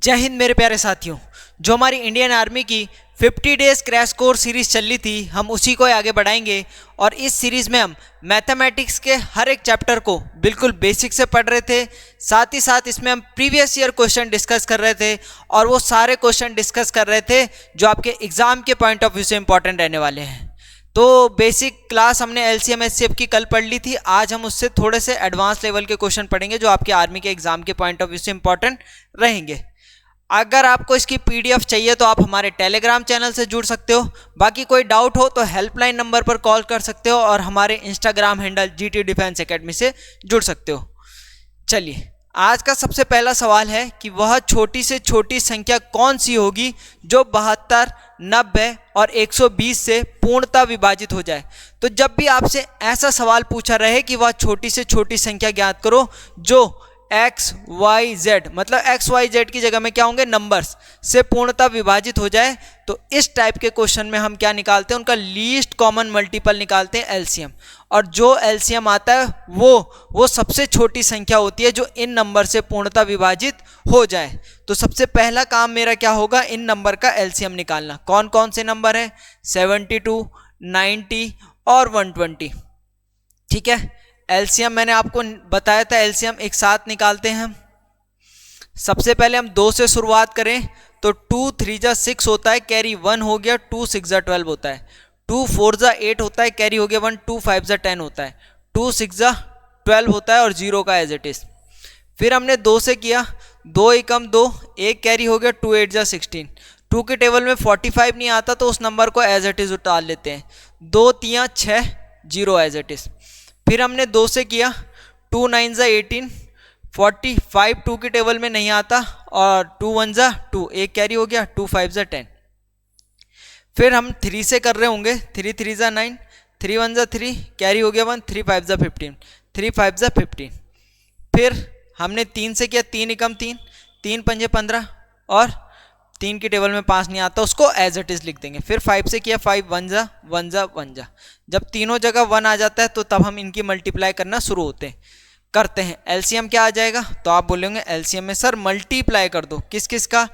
जय हिंद मेरे प्यारे साथियों। जो हमारी इंडियन आर्मी की 50 डेज क्रैश कोर्स सीरीज़ चल रही थी, हम उसी को आगे बढ़ाएंगे। और इस सीरीज़ में हम मैथमेटिक्स के हर एक चैप्टर को बिल्कुल बेसिक से पढ़ रहे थे। साथ ही साथ इसमें हम प्रीवियस ईयर क्वेश्चन डिस्कस कर रहे थे और वो सारे क्वेश्चन डिस्कस कर रहे थे जो आपके एग्ज़ाम के पॉइंट ऑफ व्यू से इंपॉर्टेंट रहने वाले हैं। तो बेसिक क्लास हमने एलसीएम एचसीएफ की कल पढ़ ली थी। आज हम उससे थोड़े से एडवांस लेवल के क्वेश्चन पढ़ेंगे जो आपके आर्मी के एग्जाम के पॉइंट ऑफ व्यू से इंपॉर्टेंट रहेंगे। अगर आपको इसकी पीडीएफ चाहिए तो आप हमारे टेलीग्राम चैनल से जुड़ सकते हो। बाकी कोई डाउट हो तो हेल्पलाइन नंबर पर कॉल कर सकते हो और हमारे Instagram handle GT defence academy से जुड़ सकते हो। चलिए, आज का सबसे पहला सवाल है कि वह छोटी से छोटी संख्या कौन सी होगी जो 72, 90 और 120 से पूर्णतः विभाजित हो जाए। तो जब भी आपसे ऐसा सवाल पूछा रहे कि वह छोटी से छोटी संख्या ज्ञात करो जो एक्स वाई जेड, मतलब एक्स वाई जेड की जगह में क्या होंगे, नंबर्स से पूर्णतः विभाजित हो जाए, तो इस टाइप के क्वेश्चन में हम क्या निकालते हैं, उनका लीस्ट कॉमन मल्टीपल निकालते हैं, एलसीएम। और जो एलसीएम आता है वो सबसे छोटी संख्या होती है जो इन नंबर से पूर्णतः विभाजित हो जाए। तो सबसे पहला काम मेरा क्या होगा, इन नंबर का एलसीएम निकालना। कौन कौन से नंबर है, 72, 90 और 120। ठीक है, एलसीएम मैंने आपको बताया था, एलसीएम एक साथ निकालते हैं हम। सबसे पहले हम 2 से शुरुआत करें तो 2 3 जा 6 होता है, कैरी 1 हो गया, 2 6 जा 12 होता है, 2 4 जा 8 होता है, कैरी हो गया 1, 2 5 जा 10 होता है, 2 6 जा 12 होता है और 0 का एज इट इज। फिर हमने 2 से किया, 2 एकम 2, 1 कैरी हो गया, 2 8 जा 16। 2 के टेबल में 45 नहीं आता तो उस नंबर को एज इट इज उतार लेते हैं, 2 3 6, 0 एज इट इज। फिर हमने 2 से किया, 2 9 जा 18, 45 2 के टेबल में नहीं आता और 2 1 जा 2, 1 कैरी हो गया, 2 5 जा 10। फिर हम 3 से कर रहे होंगे, 3 3 जा 9, 3 1 जा 3, कैरी हो गया 1, 3 5 जा 15, 3 5 जा 15। फिर हमने 3 से किया, 3 एकम 3, 3 5 15 और 3 की टेबल में 5 नहीं आता, उसको एज इट इज लिख देंगे। फिर 5 से किया, 5 1 जा 1 जा 1 जा। जब तीनों जगह 1 आ जाता है तो तब हम इनकी मल्टीप्लाई करना शुरू करते हैं। एलसीएम क्या आ जाएगा, तो आप बोलेंगे एलसीएम में सर मल्टीप्लाई कर दो, किस किस का,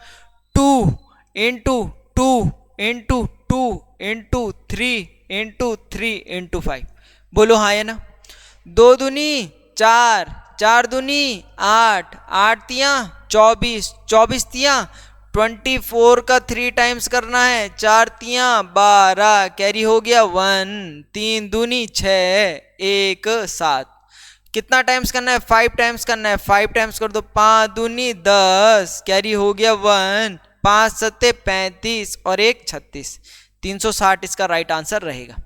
2 into 2 into 2 into 3 into 3 into 5। बोलो हाँ या ना। 2 दूनी 4, 4 दूनी 8, 8 तियाँ 24, 24 तियाँ 24 का 3 टाइम्स करना है, 4 तियाँ 12, कैरी हो गया 1, 3 दूनी 6, 1 7। कितना टाइम्स करना है, 5 टाइम्स करना है, 5 टाइम्स कर दो, 5 दूनी 10, कैरी हो गया 1, 5 7 35 और 1 36। 360 इसका राइट आंसर रहेगा।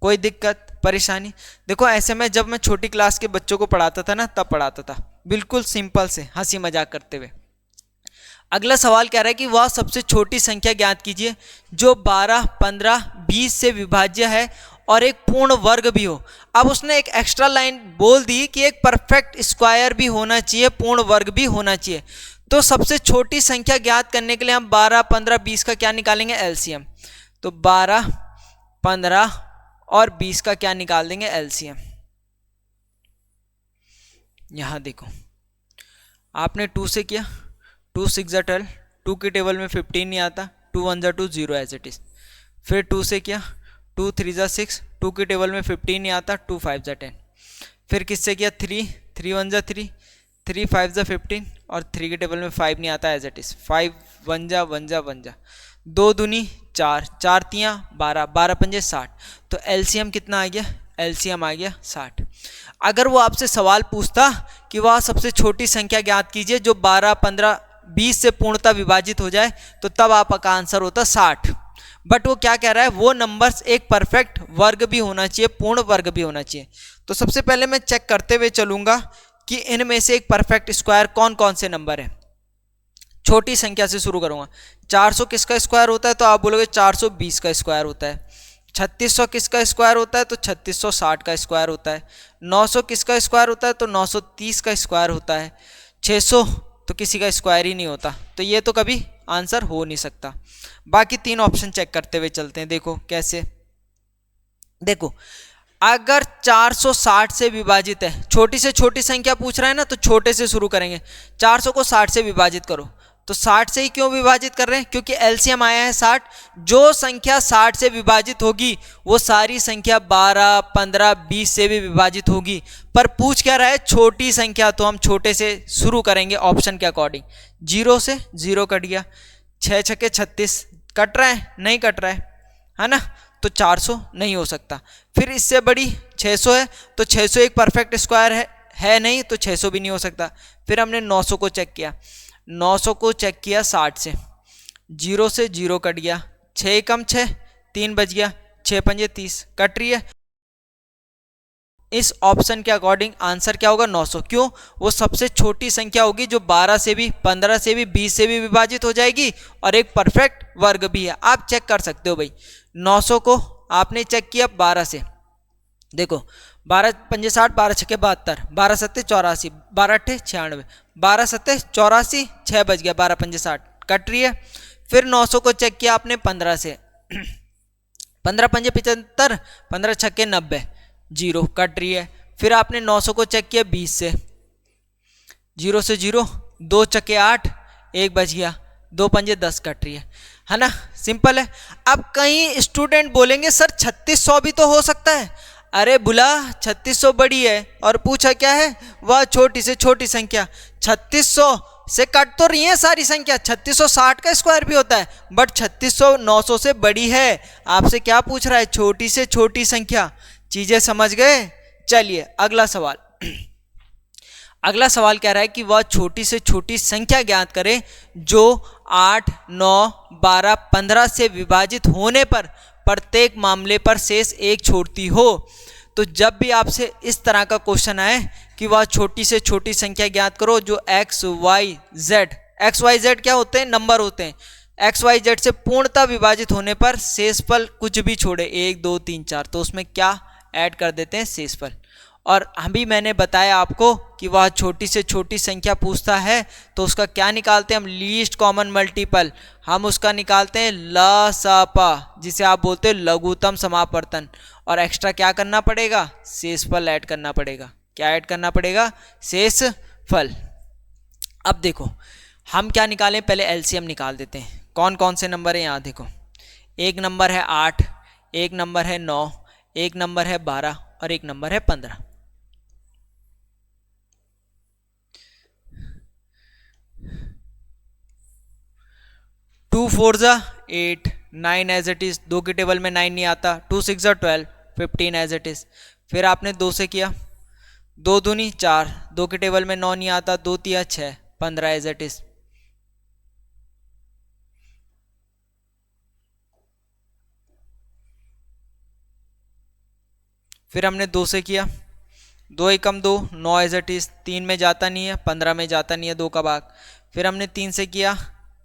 कोई दिक्कत परेशानी? देखो ऐसे में जब मैं छोटी क्लास के बच्चों को पढ़ाता था ना, तब पढ़ाता था बिल्कुल सिंपल से हंसी मजाक करते हुए। अगला सवाल कह रहा है कि वह सबसे छोटी संख्या ज्ञात कीजिए जो 12, 15, 20 से विभाज्य है और एक पूर्ण वर्ग भी हो। अब उसने एक एक्स्ट्रा लाइन बोल दी कि एक परफेक्ट स्क्वायर भी होना चाहिए, पूर्ण वर्ग भी होना चाहिए। तो सबसे छोटी संख्या ज्ञात करने के लिए हम 12, 15, 20 का क्या निकालेंगे, एलसीएम। तो 12, 15 और 20 का क्या निकाल देंगे, एलसीएम। यहां देखो, आपने 2 से किया, 2 6 जा 12, 2 के टेबल में 15 नहीं आता, 2 1 जा 2, 0 एज इट इज। फिर 2 से किया, 2 3 जा 6, 2 के टेबल में 15 नहीं आता, 2 5 जा 10। फिर किससे किया, 3 3 1 जा 3, 3 5 जा 15 और 3 के टेबल में 5 नहीं आता एज इट इज, 5 1 जा 1 जा 1 जा। 2 दूनी 4, 4 तियाँ 12, 12 पंजे 60। तो एलसीएम कितना आ गया, एलसीएम आ गया 60। अगर वो आपसे सवाल पूछता कि वह सबसे छोटी संख्या ज्ञात कीजिए जो 12, 15, 20 से पूर्णतः विभाजित हो जाए, तो तब आपका आंसर होता 60। बट वो क्या कह रहा है, वो नंबर्स एक परफेक्ट वर्ग भी होना चाहिए, पूर्ण वर्ग भी होना चाहिए। तो सबसे पहले मैं चेक करते हुए चलूंगा कि इनमें से एक परफेक्ट स्क्वायर कौन कौन से नंबर है। छोटी संख्या से शुरू करूंगा। 400 किसका स्क्वायर होता है, तो आप बोलोगे 420 का स्क्वायर होता है। 3600 किसका स्क्वायर होता है, तो 3660 का स्क्वायर होता है। 900 किसका स्क्वायर होता है, तो 930 का स्क्वायर होता है। 600 तो किसी का स्क्वायर ही नहीं होता, तो ये तो कभी आंसर हो नहीं सकता। बाकी 3 ऑप्शन चेक करते हुए चलते हैं। देखो कैसे, देखो अगर 460 से विभाजित है, छोटी से छोटी संख्या पूछ रहा है ना, तो छोटे से शुरू करेंगे। 400 को 60 से विभाजित करो, तो 60 से ही क्यों विभाजित कर रहे हैं? क्योंकि एलसीएम आया है 60। जो संख्या 60 से विभाजित होगी वो सारी संख्या 12, 15, 20 से भी विभाजित होगी। पर पूछ क्या रहा है? छोटी संख्या, तो हम छोटे से शुरू करेंगे ऑप्शन के अकॉर्डिंग। 0 से 0 कट गया, 6 छक्के 36, कट रहा है? नहीं कट रहा है ना? तो 400 नहीं हो सकता। फिर इससे बड़ी 600 है, तो 600 एक परफेक्ट स्क्वायर है नहीं, तो 600 भी नहीं हो सकता। फिर हमने 900 को चेक किया, 900 को चेक किया 60 से, 0 से 0 कट गया, 6 कम 6, 3 बच गया, 6 पंजे 30, कट रही है। इस ऑप्शन के अकॉर्डिंग आंसर क्या होगा? 900। क्यों? वो सबसे छोटी संख्या होगी जो 12 से भी, 15 से भी, 20 से भी विभाजित हो जाएगी और एक परफेक्ट वर्ग भी है। आप चेक कर सकते हो भाई। 900 को आपने चेक किया 12 से, देखो 12 पंजे 60, 12 छक्के 72, 12 सत्ते 84, 12 अट्ठे 96, 12 सत्ते 84, 6 बच गया, 12 पंजे 60, कट रही है। फिर 900 को चेक किया आपने 15 से, 15 पंजे 75, 15 छक्के 90, 0, कट रही है। फिर आपने 900 को चेक किया 20 से, 0 से 0, 2 चक्के 8, 1 बच गया, 2 पंजे 10, कट रही है ना? सिंपल है। अब कई स्टूडेंट बोलेंगे सर 3600 भी तो हो सकता है। अरे बुला, 3600 बड़ी है और पूछा क्या है? वह छोटी से छोटी संख्या। 3600 से कट तो रही है सारी संख्या, 3660 का स्क्वायर भी होता है, बट 3600 900 से बड़ी है। आपसे क्या पूछ रहा है? छोटी से छोटी संख्या। चीजें समझ गए? चलिए अगला सवाल। अगला सवाल कह रहा है कि वह छोटी से छोटी संख्या ज्ञात करें जो 8, 9, 12, 15 से विभाजित होने पर प्रत्येक मामले पर शेष 1 छोड़ती हो। तो जब भी आपसे इस तरह का क्वेश्चन आए कि वह छोटी से छोटी संख्या ज्ञात करो जो एक्स वाई जेड क्या होते हैं? नंबर होते हैं। एक्स वाई जेड से पूर्णतः विभाजित होने पर शेषफल कुछ भी छोड़े, 1, 2, 3, 4, तो उसमें क्या ऐड कर देते हैं? शेषफल। और अभी मैंने बताया आपको कि वह छोटी से छोटी संख्या पूछता है तो उसका क्या निकालते हैं हम? Least common multiple. हम उसका निकालते हैं लसापा, जिसे आप बोलते हैं लघुत्तम समापवर्तन। और एक्स्ट्रा क्या करना पड़ेगा? शेषफल ऐड करना पड़ेगा। क्या ऐड करना पड़ेगा? शेषफल। अब देखो हम क्या निकालें? पहले एलसीएम निकाल देते हैं। कौन कौन से नंबर है यहाँ देखो। एक नंबर है 8, एक नंबर है 9, एक नंबर है 12 और एक नंबर है 15। 2 4 जा 8, 9 एज इट इज, 2 की टेबल में 9 नहीं आता, 2 6 जा 12, 15 एज इट इज। फिर आपने 2 से किया, 2 दूनी 4, 2 की टेबल में 9 नहीं आता, 2 तिया 6, 15 एज इट इज। फिर हमने 2 से किया, 2 एकम 2, 9 एज इट इज, 3 में जाता नहीं है, 15 में जाता नहीं है 2 का भाग। फिर हमने 3 से किया,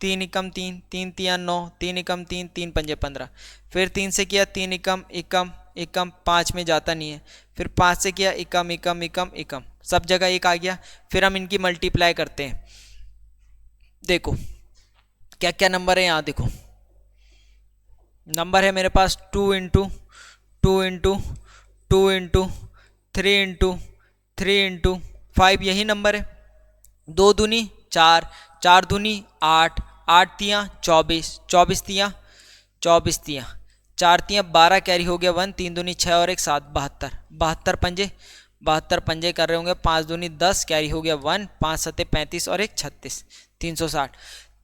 3 एकम 3, 3 तिया 9, 3 एकम 3, 3 पंजे 15। फिर 3 से किया, 3 एकम एकम एकम, 5 में जाता नहीं है। फिर 5 से किया, एकम एकम एकम एकम, सब जगह एक आ गया। फिर हम इनकी मल्टीप्लाई करते हैं। देखो क्या क्या नंबर है यहाँ देखो। नंबर है मेरे पास 2 into 2 into 2 into 3 into 3 into 5, यही नंबर है। 2 दूनी 4, 4 दूनी 8, 8 तियाँ 24, 24 तियाँ 24 तियाँ, 4 तियाँ 12, कैरी हो गया 1, 3 दूनी 6 और 1 7, 72, 72 पंजे, 72 पंजे कर रहे होंगे, 5 दूनी 10, कैरी हो गया 1, 5 सत्ते 35 और 1 36, 360।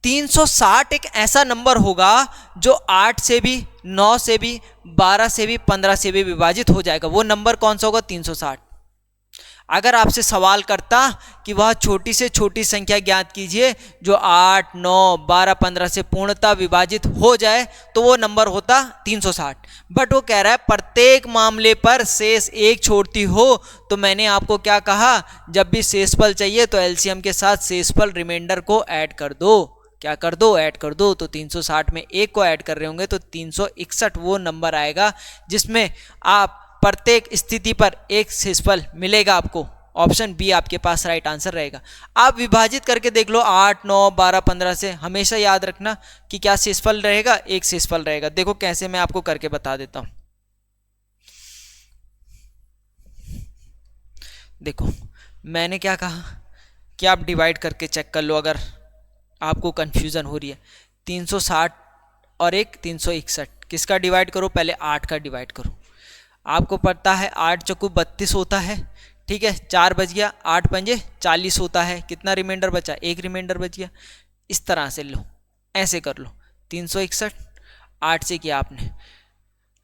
360 एक ऐसा नंबर होगा जो 8 से भी, 9 से भी, 12 से भी, 15 से भी विभाजित हो जाएगा। वो नंबर कौन सा होगा? 360। अगर आपसे सवाल करता कि वह छोटी से छोटी संख्या ज्ञात कीजिए जो 8, 9, 12, 15 से पूर्णतः विभाजित हो जाए, तो वो नंबर होता 360। बट वो कह रहा है प्रत्येक मामले पर शेष 1 छोड़ती हो। तो मैंने आपको क्या कहा? जब भी शेषफल चाहिए तो एलसीएम के साथ शेषफल रिमाइंडर को ऐड कर दो। क्या कर दो? ऐड कर दो। तो 360 में 1 को ऐड कर रहे होंगे तो 361 वो नंबर आएगा जिसमें आप प्रत्येक स्थिति पर एक शेषफल मिलेगा आपको। ऑप्शन बी आपके पास राइट आंसर रहेगा। आप विभाजित करके देख लो 8, 9, 12, 15 से। हमेशा याद रखना कि क्या शेषफल रहेगा? एक शेषफल रहेगा। देखो कैसे, मैं आपको करके बता देता हूं। देखो मैंने क्या कहा कि आप डिवाइड करके चेक कर लो। अगर आपको कन्फ्यूज़न हो रही है। 360 और एक 361, किसका डिवाइड करो, पहले 8 का डिवाइड करो। आपको पता है 8 चौकू 32 होता है, ठीक है, 4 बज गया, 8 पंजे 40 होता है, कितना रिमाइंडर बचा, एक रिमाइंडर बच गया। इस तरह से लो, ऐसे कर लो, 361 8 से किया आपने,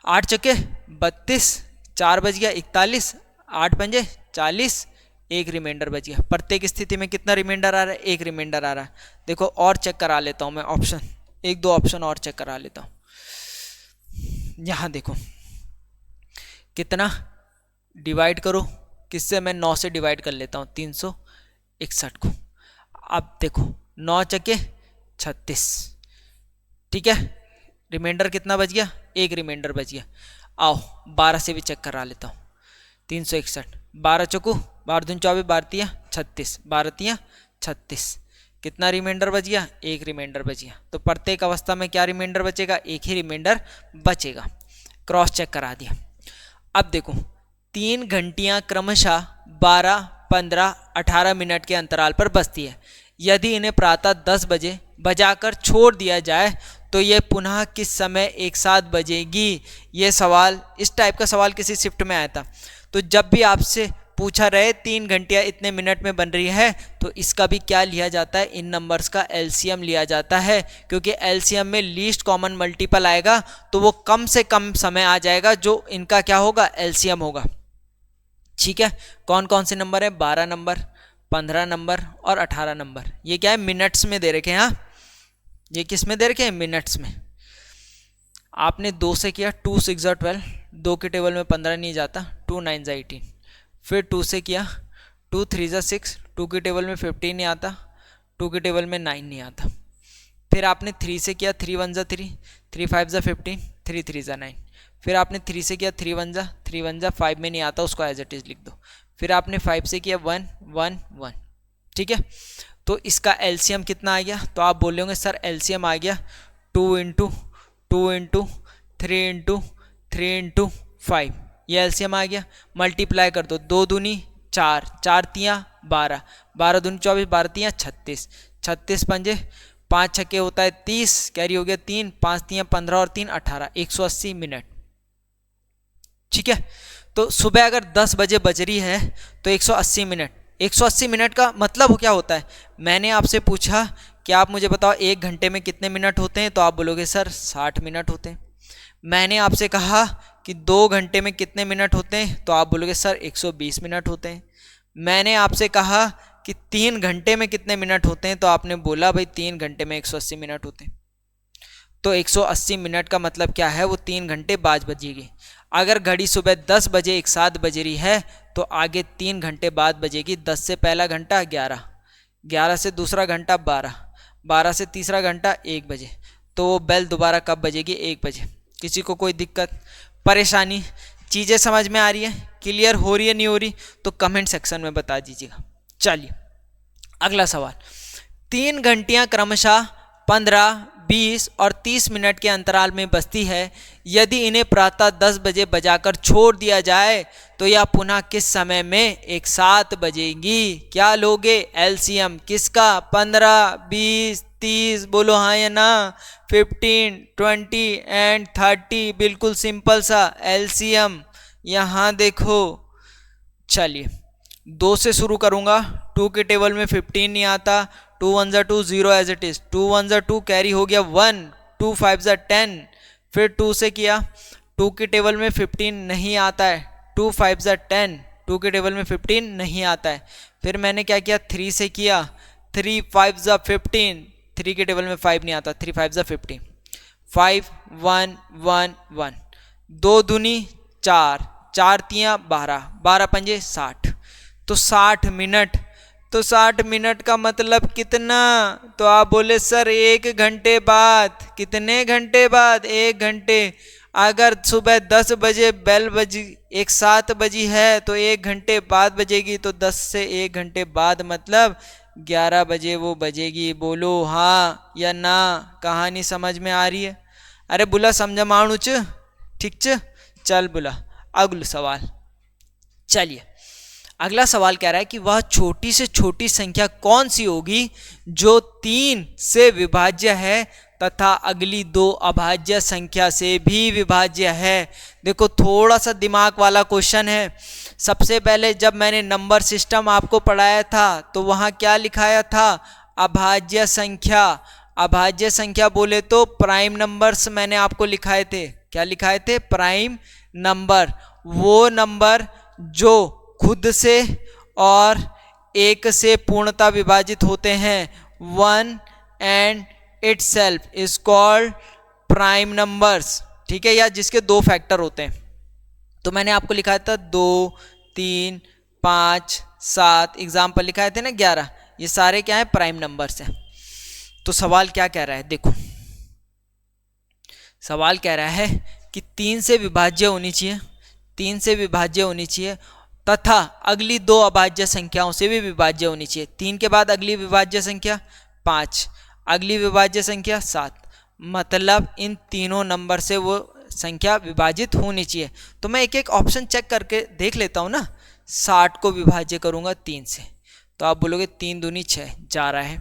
8 चौके 32, 4 बज गया 41, 8 पंजे 40, एक रिमाइंडर बच गया। प्रत्येक स्थिति में कितना रिमाइंडर आ रहा है, एक रिमाइंडर आ रहा है। देखो और चेक करा लेता हूँ मैं, ऑप्शन एक दो ऑप्शन और चेक करा लेता हूँ। यहाँ देखो कितना डिवाइड करो, किससे, मैं 9 से डिवाइड कर लेता हूँ 361 को। अब देखो 9 चके 36, ठीक है, रिमाइंडर कितना बच गया, एक रिमाइंडर बच गया। आओ 12 से भी चेक करा लेता हूँ, 361, 12 चौकू 12 दूनी 24, 12 तिया 36, 12 तिया 36, कितना रिमाइंडर बच गया, एक रिमाइंडर बच गया। तो प्रत्येक अवस्था में क्या रिमाइंडर बचेगा, एक ही रिमाइंडर बचेगा। क्रॉस चेक करा दिया। अब देखो 3 घंटियाँ क्रमशः 12, 15, 18 मिनट के अंतराल पर बजती है। यदि इन्हें प्रातः 10 बजे बजाकर छोड़ दिया जाए तो यह पुनः किस समय एक साथ बजेगी। ये सवाल, इस टाइप का सवाल किसी शिफ्ट में आया था। तो जब भी आपसे पूछा रहे 3 घंटियाँ इतने मिनट में बन रही है, तो इसका भी क्या लिया जाता है, इन नंबर्स का एलसीएम लिया जाता है, क्योंकि एलसीएम में लीस्ट कॉमन मल्टीपल आएगा तो वो कम से कम समय आ जाएगा जो इनका क्या होगा, एलसीएम होगा। ठीक है, कौन कौन से नंबर है, 12 नंबर, 15 नंबर और 18 नंबर। ये क्या है, मिनट्स में दे रखे हैं। हाँ, ये किस में दे रखे हैं, मिनट्स में। आपने 2 से किया, 2 6 12, 2 के टेबल में 15 नहीं जाता, 2 9 18। फिर 2 से किया, 2 3 6, 2 के टेबल में 15 नहीं आता, 2 के टेबल में 9 नहीं आता। फिर आपने 3 से किया, 3 1 3, 3 5 15, 3 3 9। फिर आपने 3 से किया, 3 1 5 में नहीं आता, उसको एज इट इज लिख दो। फिर आपने 5 से किया 1 1 1, ठीक है। तो इसका एलसीएम कितना आ गया, तो आप बोलोगे सर एलसीएम आ गया 2 × 2 × 3 × 3 × 5, ये एलसीएम आ गया। मल्टीप्लाई कर दो, 2 दूनी 4, 4 तियाँ 12, 12 दूनी 24, 12 तियाँ 36, 36 पंजे 5 छक्के होता है 30, कैरी हो गया 3, 5 तियाँ 15 और 3 18, 180 मिनट। ठीक है, तो सुबह अगर 10 बजे बज रही है तो 180 मिनट। 180 मिनट का मतलब क्या होता है, मैंने आपसे पूछा कि आप मुझे बताओ 1 घंटे में कितने मिनट होते हैं, तो आप बोलोगे सर 60 मिनट होते हैं। मैंने आपसे कहा कि 2 घंटे में कितने मिनट होते हैं, तो आप बोलोगे सर 120 मिनट होते हैं। मैंने आपसे कहा कि 3 घंटे में कितने मिनट होते हैं, तो आपने बोला भाई 3 घंटे में 180 मिनट होते हैं। तो 180 मिनट का मतलब क्या है, वो 3 घंटे बाद बजेगी। अगर घड़ी सुबह 10 बजे एक साथ बज रही है तो आगे 3 घंटे बाद बजेगी। 10 से पहला घंटा 11, 11 से दूसरा घंटा 12, 12 से तीसरा घंटा 1 बजे। तो वो बेल दोबारा कब बजेगी, 1 बजे। किसी को कोई दिक्कत परेशानी, चीज़ें समझ में आ रही है, क्लियर हो रही है नहीं हो रही, तो कमेंट सेक्शन में बता दीजिएगा। चलिए अगला सवाल। 3 घंटियाँ क्रमशः 15, 20 और 30 मिनट के अंतराल में बजती है। यदि इन्हें प्रातः 10 बजे बजाकर छोड़ दिया जाए तो यह पुनः किस समय में एक साथ बजेगी। क्या लोगे एलसीएम किसका, 15, 20, 30, बोलो हाँ या ना। 15, 20 एंड 30, बिल्कुल सिंपल सा एलसीएम। यहाँ देखो, चलिए 2 से शुरू करूँगा। 2 के टेबल में 15 नहीं आता, 2 1 2, 0 एज इट इज, 2 1 2 कैरी हो गया 1, 2 5 10। फिर 2 से किया, 2 के टेबल में 15 नहीं आता है, 2 5 10, 2 के टेबल में 15 नहीं आता है। फिर मैंने क्या किया, 3 से किया, 3 5 15, 3 के टेबल में 5 नहीं आता, 3 5 15, 5 1 1 1, 2 दूनी 4, 4 तियाँ 12, 12 पंजे 60। तो 60 मिनट, तो 60 मिनट का मतलब कितना, तो आप बोले सर 1 घंटे बाद। कितने घंटे बाद, 1 घंटे। अगर सुबह 10 बजे बेल बजी, एक साथ बजी है तो 1 घंटे बाद बजेगी, तो 10 से 1 घंटे बाद मतलब 11 बजे वो बजेगी। बोलो हाँ या ना। कहानी समझ में आ रही है? अरे बुला समझा माणू च, ठीक च। चल बुला अगला सवाल। चलिए अगला सवाल कह रहा है कि वह छोटी से छोटी संख्या कौन सी होगी जो 3 से विभाज्य है तथा अगली 2 अभाज्य संख्या से भी विभाज्य है। देखो थोड़ा सा दिमाग वाला क्वेश्चन है। सबसे पहले जब मैंने नंबर सिस्टम आपको पढ़ाया था तो वहाँ क्या लिखाया था, अभाज्य संख्या। अभाज्य संख्या बोले तो प्राइम नंबर्स मैंने आपको लिखाए थे। क्या लिखाए थे, प्राइम नंबर। वो नंबर जो खुद से और 1 से पूर्णतः विभाजित होते हैं। 1 and itself is called prime numbers, ठीक है, या जिसके 2 फैक्टर होते हैं। तो मैंने आपको लिखा था 2, 3, 5, 7, एग्जाम्पल लिखाए थे ना 11। ये सारे क्या है, प्राइम नंबर्स हैं। तो सवाल क्या कह रहा है, देखो सवाल कह रहा है कि 3 से विभाज्य होनी चाहिए, 3 से विभाज्य होनी चाहिए तथा अगली 2 अभाज्य संख्याओं से भी विभाज्य होनी चाहिए। 3 के बाद अगली विभाज्य संख्या 5, अगली विभाज्य संख्या 7, मतलब इन तीनों नंबर से वो संख्या विभाजित होनी चाहिए। तो मैं एक एक ऑप्शन चेक करके देख लेता हूँ ना। 60 को विभाज्य करूँगा 3 से, तो आप बोलोगे 3 दूनी 6 जा रहा है।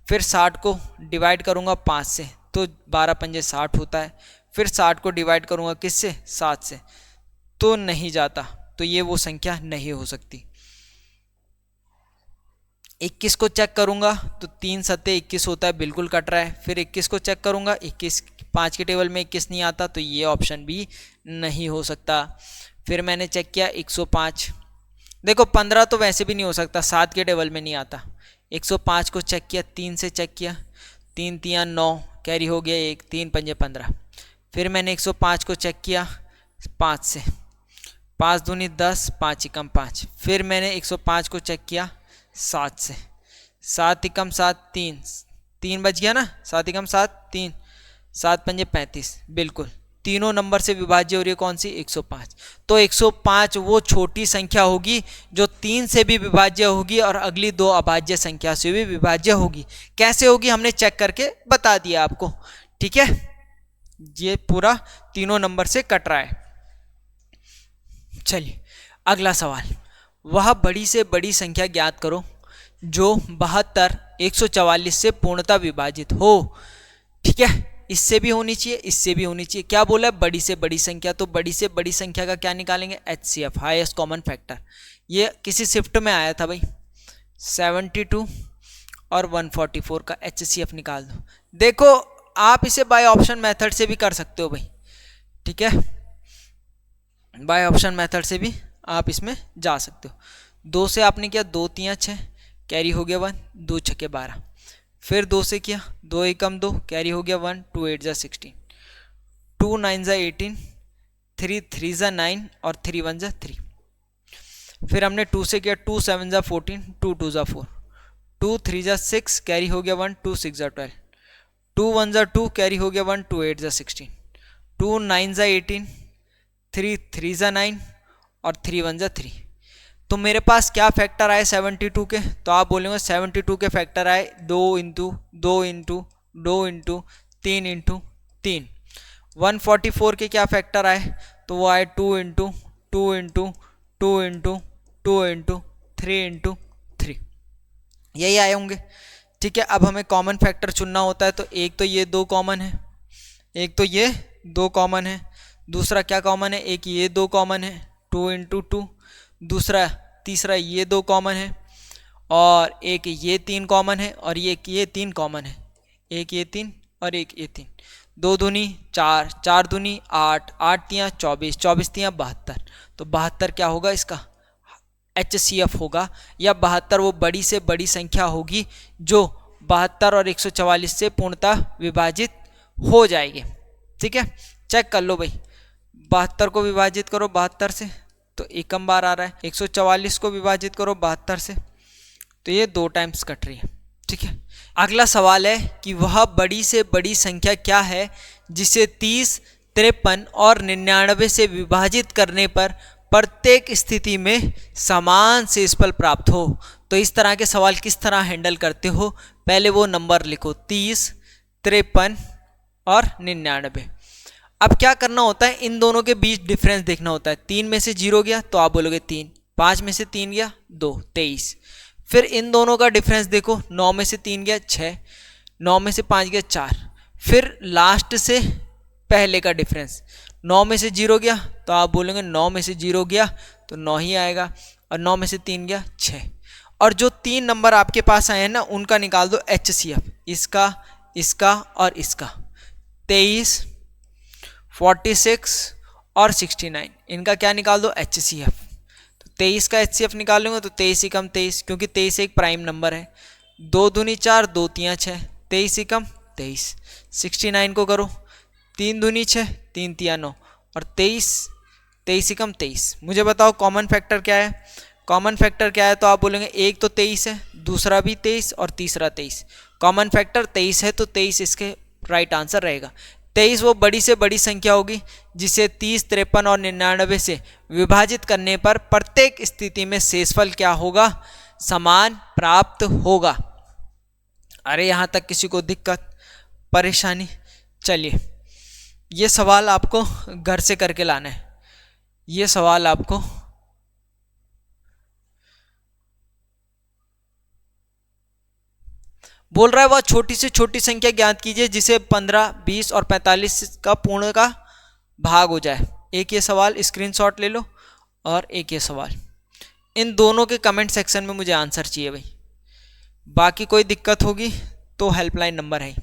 फिर 60 को डिवाइड करूँगा 5 से, तो 12 पंजे 60 होता है। फिर 60 को डिवाइड करूँगा किससे, 7 से, तो नहीं जाता। तो ये वो संख्या नहीं हो सकती। 21 को चेक करूंगा तो 3 सत्ते 21 होता है, बिल्कुल कट रहा है। फिर 21 को चेक करूंगा, 21 5 के टेबल में 21 नहीं आता, तो ये ऑप्शन भी नहीं हो सकता। फिर मैंने चेक किया 105, देखो 15 तो वैसे भी नहीं हो सकता, 7 के टेबल में नहीं आता। 105 को चेक किया, 3 से चेक किया, 3 3 9 कैरी हो गया 1, 3 पंजे 15। फिर मैंने 105 को चेक किया 5 से, 5 दूनी 10, 5 एकम 5। फिर मैंने 105 को चेक किया 7 से, 7 एकम 7 3, 3 बच गया ना, 7 एकम 7 3, 7 पंजे 35, बिल्कुल तीनों नंबर से विभाज्य हो रही है कौन सी, 105। तो 105 वो छोटी संख्या होगी जो 3 से भी विभाज्य होगी और अगली 2 अभाज्य संख्या से भी विभाज्य होगी। कैसे होगी हमने चेक करके बता दिया आपको, ठीक है। ये पूरा तीनों नंबर से कट रहा है। चलिए अगला सवाल, वह बड़ी से बड़ी संख्या ज्ञात करो जो 72 144 से पूर्णतः विभाजित हो। ठीक है, इससे भी होनी चाहिए, इससे भी होनी चाहिए। क्या बोला है, बड़ी से बड़ी संख्या। तो बड़ी से बड़ी संख्या का क्या निकालेंगे, HCF, हाईएस्ट कॉमन फैक्टर। ये किसी शिफ्ट में आया था भाई, 72 और 144 का HCF निकाल दो। देखो आप इसे बाय ऑप्शन मेथड से भी कर सकते हो भाई, ठीक है, बाय ऑप्शन मेथड से भी आप इसमें जा सकते हो। 2 से आपने किया, 2 3 6 कैरी हो गया 1, 2 6 12। फिर 2 से किया, 2 एकम 2 कैरी हो गया 1, 2 8 16, 2 9 18, 3 3 9 और 3 1 3। फिर हमने 2 से किया, 2 7 14, 2 2 4, 2 3 6 कैरी हो गया 1, 2 6 12, 2 1 2 कैरी हो गया 1, 2 8 16, 2 9 18, 3 3 9 और 3 1 3। तो मेरे पास क्या फैक्टर आए 72 के, तो आप बोलेंगे 72 के फैक्टर आए 2 इंटू 2 इंटू 2 इंटू 3 इंटू 3। 144 के क्या फैक्टर आए, तो वो आए 2 into 2 into 2 into 2 into 3 into 3, यही आए होंगे। ठीक है, अब हमें कॉमन फैक्टर चुनना होता है। तो एक तो ये 2 कॉमन है, एक तो ये 2 कॉमन है, दूसरा क्या कॉमन है, एक ये 2 कॉमन है 2 इंटू 2, दूसरा तीसरा ये 2 कॉमन है, और एक ये 3 कॉमन है, और ये 3 कॉमन है, एक ये 3 और एक ये 3। 2 दूनी 4, 4 दूनी 8, 8 तियाँ 24, 24 तियाँ 72। तो 72 क्या होगा इसका, HCF होगा, या 72 वो बड़ी से बड़ी संख्या होगी जो 72 और 144 से पूर्णतः विभाजित हो जाएगी। ठीक है, चेक कर लो भाई, 72 को विभाजित करो 72 से तो एकम बार आ रहा है, 144 को विभाजित करो 72 से तो ये 2 टाइम्स कट रही है। ठीक है, अगला सवाल है कि वह बड़ी से बड़ी संख्या क्या है जिसे 30, 53 और 99 से विभाजित करने पर प्रत्येक स्थिति में समान शेषफल प्राप्त हो। तो इस तरह के सवाल किस तरह हैंडल करते हो, पहले वो नंबर लिखो 30, 53 और 99। अब क्या करना होता है, इन दोनों के बीच डिफरेंस देखना होता है। 3 में से 0 गया तो आप बोलोगे 3, 5 में से 3 गया 2, 23। फिर इन दोनों का डिफरेंस देखो, 9 में से 3 गया 6, 9 में से 5 गया 4। फिर लास्ट से पहले का डिफरेंस, 9 में से 0 गया तो आप बोलेंगे 9 में से 0 गया तो 9 ही आएगा, और 9 में से 3 गया 6। और जो 3 नंबर आपके पास आए हैं ना, उनका निकाल दो HCF, इसका, इसका और इसका। 23, 46 और 69, इनका क्या निकाल दो HCF। तो 23 का HCF निकालूंगा तो 23 ही कम 23, क्योंकि 23 एक प्राइम नंबर है। 2 दूनी 4, 2 तियाँ 6, 23 ही कम 23। 69 को करो, 3 दूनी 6, 3 तियाँ 9 और 23, 23 ही कम 23। मुझे बताओ कॉमन फैक्टर क्या है। कॉमन फैक्टर क्या है, तो आप बोलेंगे एक तो 23 है, दूसरा भी 23 और तीसरा 23। कॉमन फैक्टर 23 है तो 23 इसके राइट आंसर रहेगा। 23 वो बड़ी से बड़ी संख्या होगी जिसे 30, 53 और 99 से विभाजित करने पर प्रत्येक स्थिति में शेषफल क्या होगा, समान प्राप्त होगा। अरे यहाँ तक किसी को दिक्कत परेशानी? चलिए, ये सवाल आपको घर से करके लाना है। ये सवाल आपको बोल रहा है वह छोटी से छोटी संख्या ज्ञात कीजिए जिसे 15, 20 और 45 का पूर्ण का भाग हो जाए। एक ये सवाल स्क्रीनशॉट ले लो और एक ये सवाल। इन दोनों के कमेंट सेक्शन में मुझे आंसर चाहिए भाई। बाकी कोई दिक्कत होगी तो हेल्पलाइन नंबर है,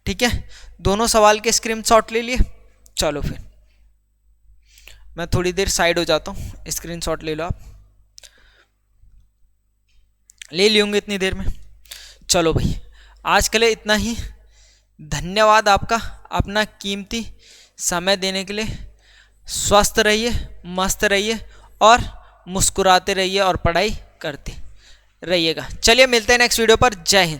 ठीक है। दोनों सवाल के स्क्रीनशॉट ले लिए। चलो फिर मैं थोड़ी देर साइड हो जाता हूँ, स्क्रीनशॉट ले लो आप। ले लूँगे इतनी देर में। चलो भाई, आज के लिए इतना ही। धन्यवाद आपका अपना कीमती समय देने के लिए। स्वस्थ रहिए, मस्त रहिए और मुस्कुराते रहिए और पढ़ाई करते रहिएगा। चलिए मिलते हैं नेक्स्ट वीडियो पर। जय हिंद।